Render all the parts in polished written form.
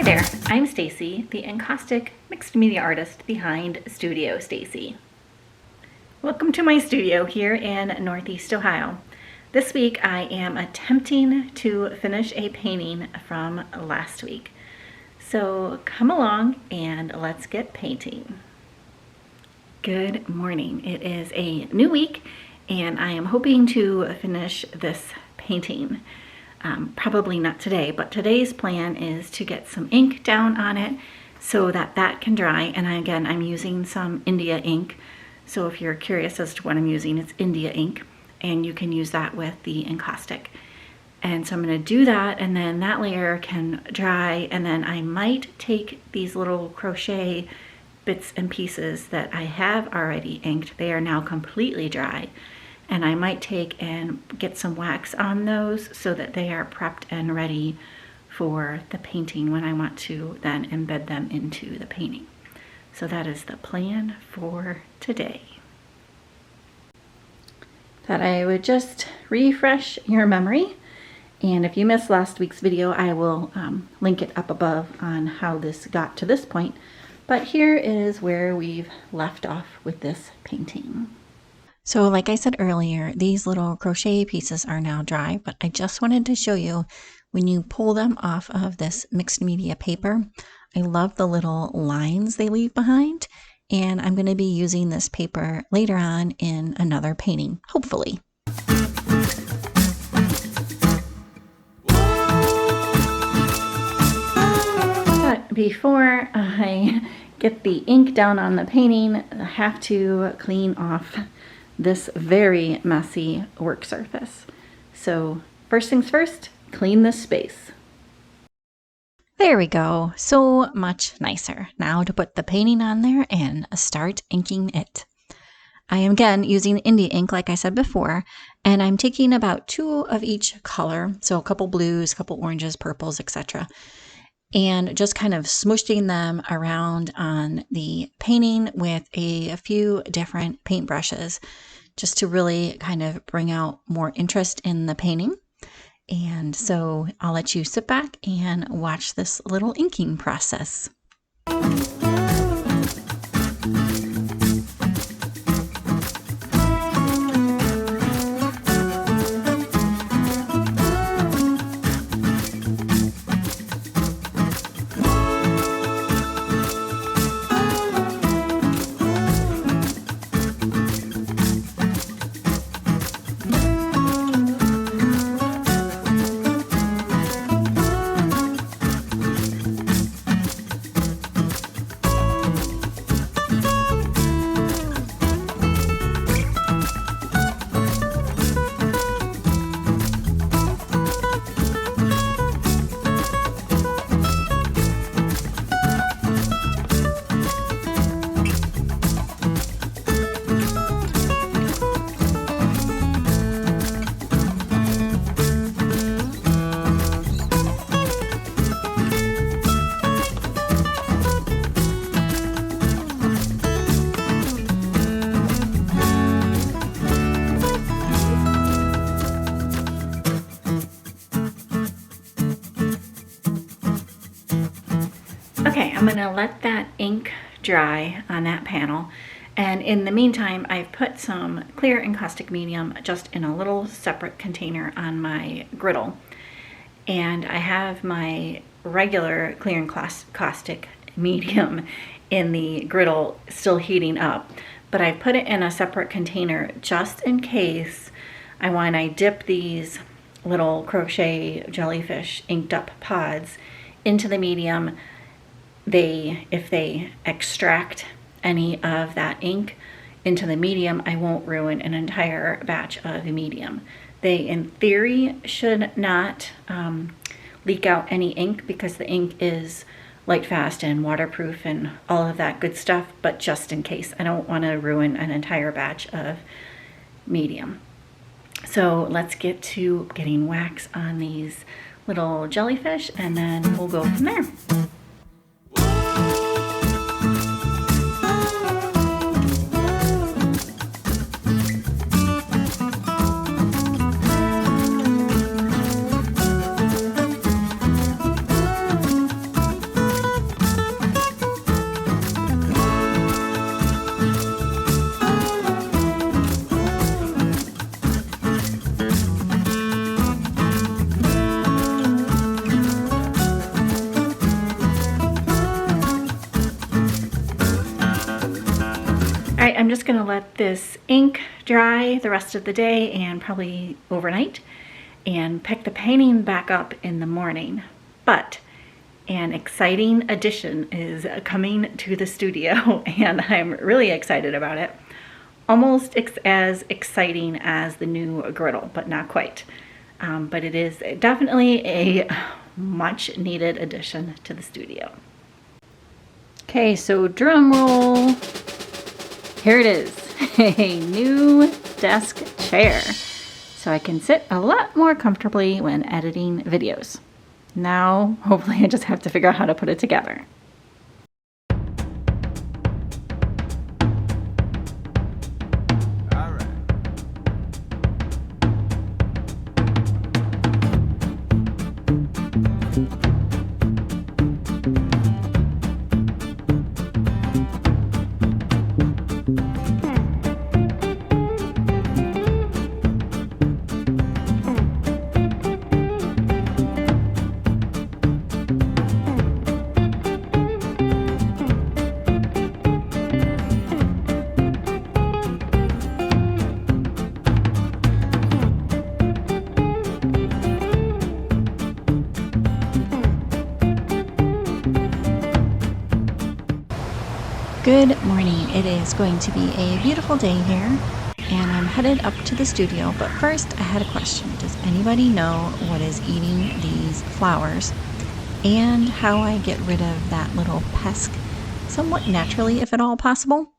Hi there, I'm Stacy, the encaustic mixed media artist behind Studio Stacy. Welcome to my studio here in Northeast Ohio. This week I am attempting to finish a painting from last week. So come along and let's get painting. Good morning. It is a new week and I am hoping to finish this painting. Probably not today, but today's plan is to get some ink down on it so that that can dry. And again, I'm using some India ink. So if you're curious as to what I'm using, it's India ink, and you can use that with the encaustic. And so I'm going to do that, and then that layer can dry, and then I might take these little crochet bits and pieces that I have already inked. They are now completely dry. And I might take and get some wax on those so that they are prepped and ready for the painting when I want to then embed them into the painting. So that is the plan for today. Thought I would just refresh your memory. And if you missed last week's video, I will link it up above on how this got to this point. But here is where we've left off with this painting. So like I said earlier, these little crochet pieces are now dry, but I just wanted to show you when you pull them off of this mixed media paper, I love the little lines they leave behind, and I'm going to be using this paper later on in another painting, hopefully. But before I get the ink down on the painting, I have to clean off this very messy work surface. So first things first, clean this space. There we go, so much nicer. Now to put the painting on there and start inking it. I am again using India ink like I said before, and I'm taking about 2 of each color, so a couple blues, a couple oranges, purples, etc. and just kind of smooshing them around on the painting with a few different paint brushes just to really kind of bring out more interest in the painting. And so I'll let you sit back and watch this little inking process. Okay, I'm going to let that ink dry on that panel, and in the meantime I've put some clear encaustic medium just in a little separate container on my griddle, and I have my regular clear encaustic medium in the griddle still heating up, but I put it in a separate container just in case when I dip these little crochet jellyfish inked up pods into the medium, if they extract any of that ink into the medium, I won't ruin an entire batch of the medium. They, in theory, should not leak out any ink because the ink is light fast and waterproof and all of that good stuff, but just in case, I don't want to ruin an entire batch of medium. So let's get to getting wax on these little jellyfish and then we'll go from there. I'm just going to let this ink dry the rest of the day and probably overnight and pick the painting back up in the morning. But an exciting addition is coming to the studio and I'm really excited about it. Almost as exciting as the new griddle, but not quite. But it is definitely a much needed addition to the studio. Okay, so drum roll. Here it is, a new desk chair. So I can sit a lot more comfortably when editing videos. Now, hopefully I just have to figure out how to put it together. Good morning. It is going to be a beautiful day here and I'm headed up to the studio, but first I had a question. Does anybody know what is eating these flowers and how I get rid of that little pest somewhat naturally, if at all possible?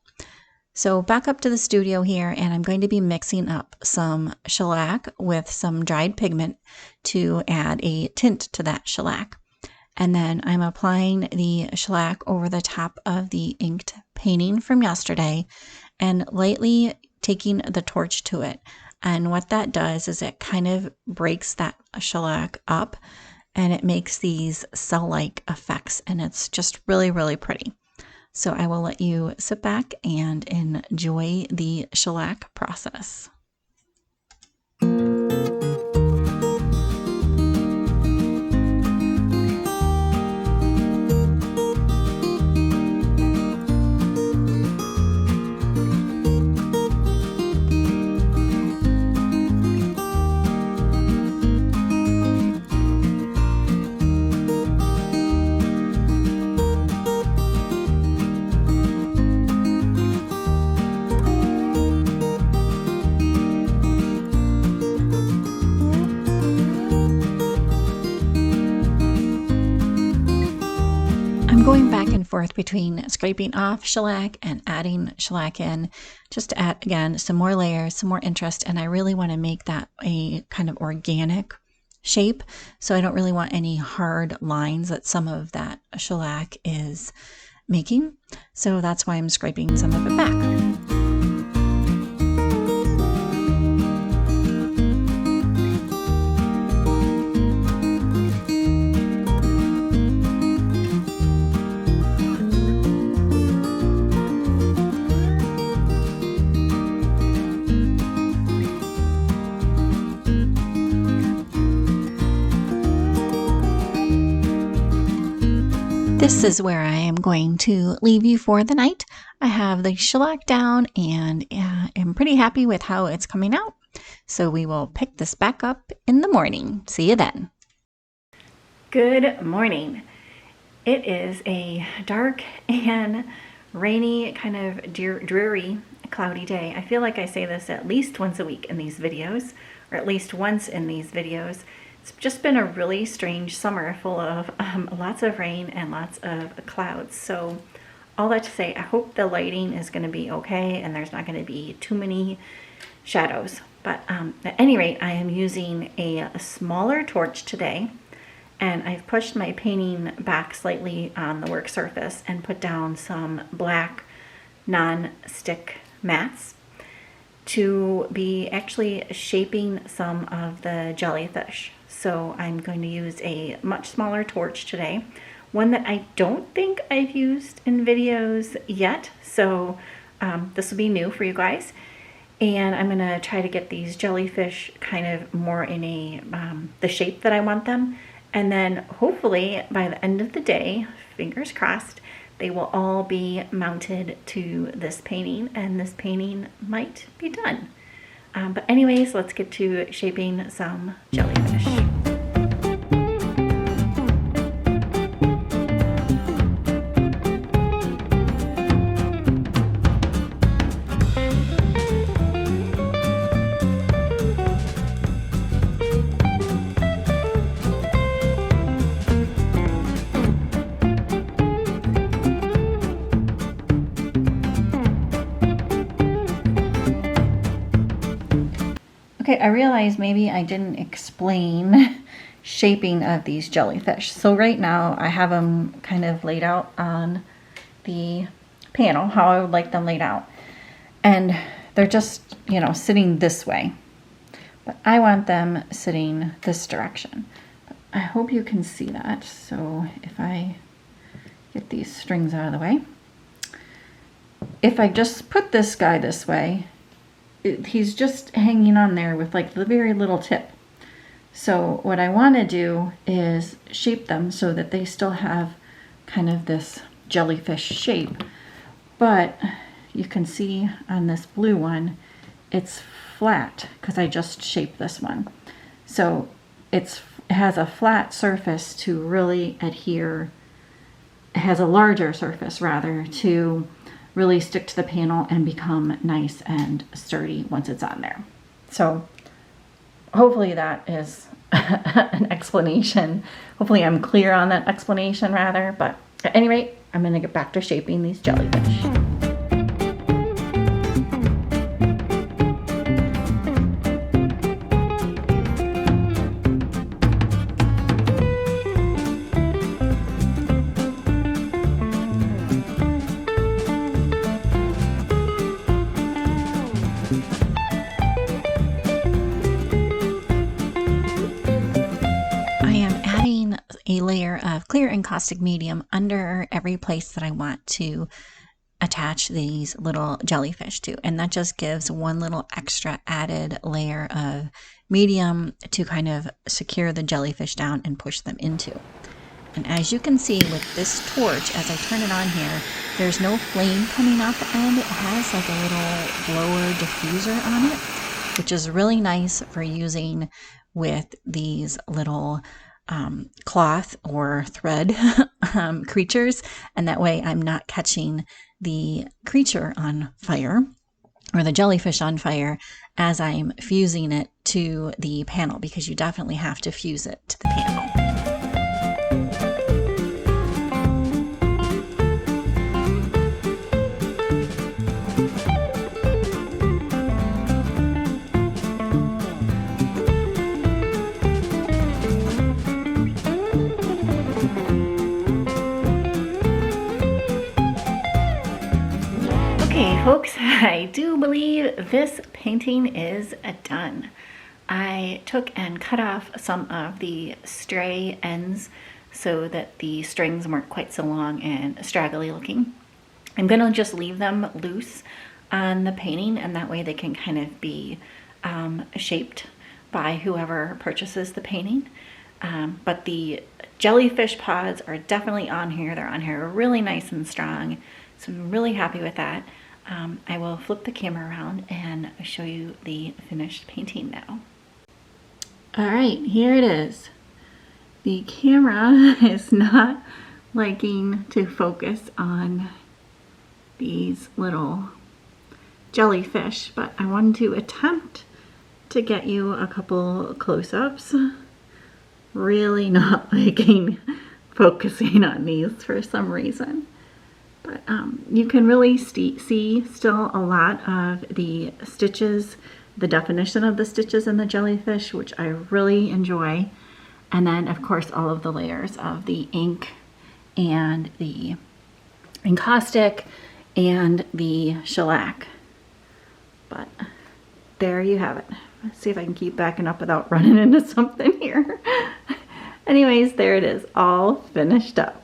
So back up to the studio here and I'm going to be mixing up some shellac with some dried pigment to add a tint to that shellac. And then I'm applying the shellac over the top of the inked painting from yesterday and lightly taking the torch to it. And what that does is it kind of breaks that shellac up and it makes these cell-like effects and it's just really, really pretty. So I will let you sit back and enjoy the shellac process. I'm going back and forth between scraping off shellac and adding shellac in just to add, again, some more layers, some more interest, and I really want to make that a kind of organic shape, so I don't really want any hard lines that some of that shellac is making, so that's why I'm scraping some of it back. This is where I am going to leave you for the night. I have the shellac down and am pretty happy with how it's coming out. So we will pick this back up in the morning. See you then. Good morning. It is a dark and rainy, kind of dreary, cloudy day. I feel like I say this at least once a week in these videos, or at least once in these videos. It's just been a really strange summer full of lots of rain and lots of clouds. So all that to say, I hope the lighting is going to be okay and there's not going to be too many shadows. But at any rate, I am using a smaller torch today and I've pushed my painting back slightly on the work surface and put down some black non-stick mats to be actually shaping some of the jellyfish. So I'm going to use a much smaller torch today, one that I don't think I've used in videos yet, so this will be new for you guys. And I'm going to try to get these jellyfish kind of more in the shape that I want them. And then hopefully by the end of the day, fingers crossed, they will all be mounted to this painting, and this painting might be done. But anyways, let's get to shaping some jellyfish. Okay, I realized maybe I didn't explain shaping of these jellyfish. So right now I have them kind of laid out on the panel, how I would like them laid out. And they're just, you know, sitting this way. But I want them sitting this direction. I hope you can see that. So if I get these strings out of the way. If I just put this guy this way, he's just hanging on there with like the very little tip. So what I want to do is shape them so that they still have kind of this jellyfish shape. But you can see on this blue one, it's flat because I just shaped this one. So it has a flat surface to really adhere. It has a larger surface rather to really stick to the panel and become nice and sturdy once it's on there. So hopefully that is an explanation. Hopefully I'm clear on that explanation rather, but at any rate, I'm going to get back to shaping these jellyfish. A layer of clear encaustic medium under every place that I want to attach these little jellyfish to, and that just gives one little extra added layer of medium to kind of secure the jellyfish down and push them into. And as you can see with this torch, as I turn it on here, there's no flame coming out the end. It has like a little blower diffuser on it, which is really nice for using with these little cloth or thread creatures, and that way I'm not catching the creature on fire or the jellyfish on fire as I'm fusing it to the panel, because you definitely have to fuse it to the panel. Okay, folks, I do believe this painting is done. I took and cut off some of the stray ends so that the strings weren't quite so long and straggly looking. I'm going to just leave them loose on the painting, and that way they can kind of be shaped by whoever purchases the painting. But the jellyfish pods are definitely on here. They're on here really nice and strong, so I'm really happy with that. I will flip the camera around and show you the finished painting now. All right, here it is. The camera is not liking to focus on these little jellyfish, but I wanted to attempt to get you a couple close-ups. Really not liking focusing on these for some reason. But you can really see still a lot of the stitches, the definition of the stitches in the jellyfish, which I really enjoy. And then, of course, all of the layers of the ink and the encaustic and the shellac. But there you have it. Let's see if I can keep backing up without running into something here. Anyways, there it is, all finished up.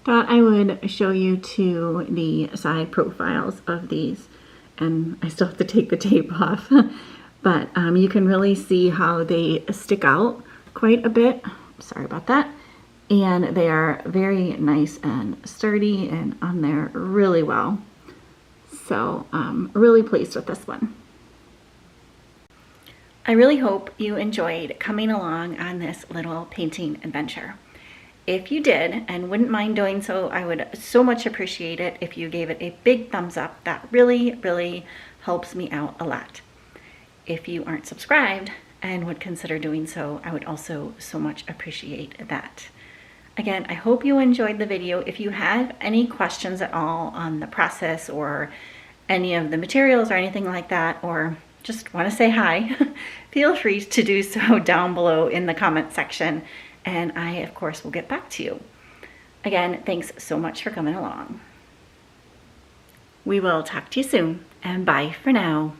Thought I would show you to the side profiles of these, and I still have to take the tape off, but you can really see how they stick out quite a bit. Sorry about that. and they are very nice and sturdy and on there really well. So I'm really pleased with this one. I really hope you enjoyed coming along on this little painting adventure. If you did and wouldn't mind doing so, I would so much appreciate it if you gave it a big thumbs up. That really helps me out a lot. If you aren't subscribed and would consider doing so, I would also so much appreciate that. Again, I hope you enjoyed the video. If you have any questions at all on the process or any of the materials or anything like that, or just want to say hi, feel free to do so down below in the comment section, and I, of course, will get back to you. Again, thanks so much for coming along. We will talk to you soon, and bye for now.